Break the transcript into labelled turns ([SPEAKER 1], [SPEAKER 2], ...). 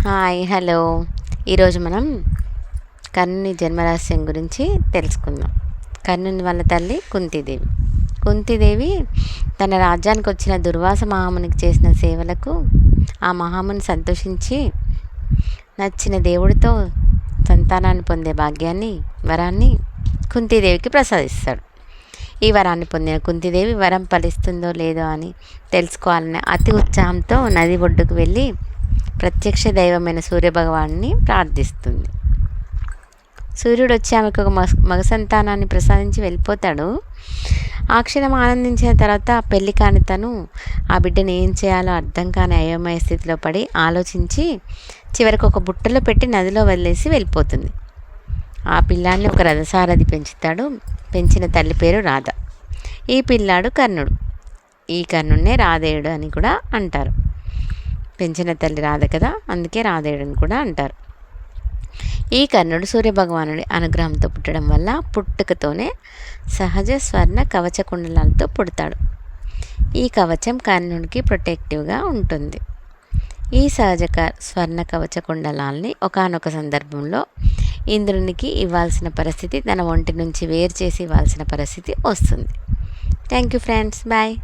[SPEAKER 1] Hi hello. ఈరోజు మనం కర్ణుని జన్మరహస్యం గురించి తెలుసుకుందాం. కర్ణుని వాళ్ళ తల్లి కుంతీదేవి తన రాజ్యానికి వచ్చిన దుర్వాస మహామునికి చేసిన సేవలకు ఆ మహాముని సంతోషించి నచ్చిన దేవుడితో సంతానాన్ని పొందే వరాన్ని కుంతీదేవికి ప్రసాదిస్తాడు. ఈ వరాన్ని పొందిన కుంతీదేవి వరం ఫలిస్తుందో లేదో అని తెలుసుకోవాలనే అతి ఉత్సాహంతో నది ఒడ్డుకు వెళ్ళి ప్రత్యక్ష దైవమైన సూర్యభగవాన్ని ప్రార్థిస్తుంది. సూర్యుడు వచ్చి ఆమెకు ఒక మగ సంతానాన్ని ప్రసాదించి వెళ్ళిపోతాడు. ఆ క్షణం ఆనందించిన తర్వాత పెళ్లి కాని తను ఆ బిడ్డను ఏం చేయాలో అర్థం కాని అయోమయ స్థితిలో పడి ఆలోచించి చివరికి ఒక బుట్టలో పెట్టి నదిలో వదిలేసి వెళ్ళిపోతుంది. ఆ పిల్లాన్ని ఒక రథసారథి పెంచుతాడు. పెంచిన తల్లి పేరు రాధ. ఈ పిల్లాడు కర్ణుడు. ఈ కర్ణుడినే రాధేయుడు అని కూడా అంటారు. పెంచిన తల్లి రాధ కదా, అందుకే రాధేయుడని కూడా అంటారు. ఈ కర్ణుడు సూర్యభగవానుడి అనుగ్రహంతో పుట్టడం వల్ల పుట్టుకతోనే సహజ స్వర్ణ కవచ కుండలాలతో పుడతాడు. ఈ కవచం కర్ణుడికి ప్రొటెక్టివ్గా ఉంటుంది. ఈ సహజ స్వర్ణ కవచ కుండలాల్ని ఒకానొక సందర్భంలో ఇంద్రునికి ఇవ్వాల్సిన పరిస్థితి, తన ఒంటి నుంచి వేరు చేసి ఇవ్వాల్సిన పరిస్థితి వస్తుంది. Thank you friends, bye.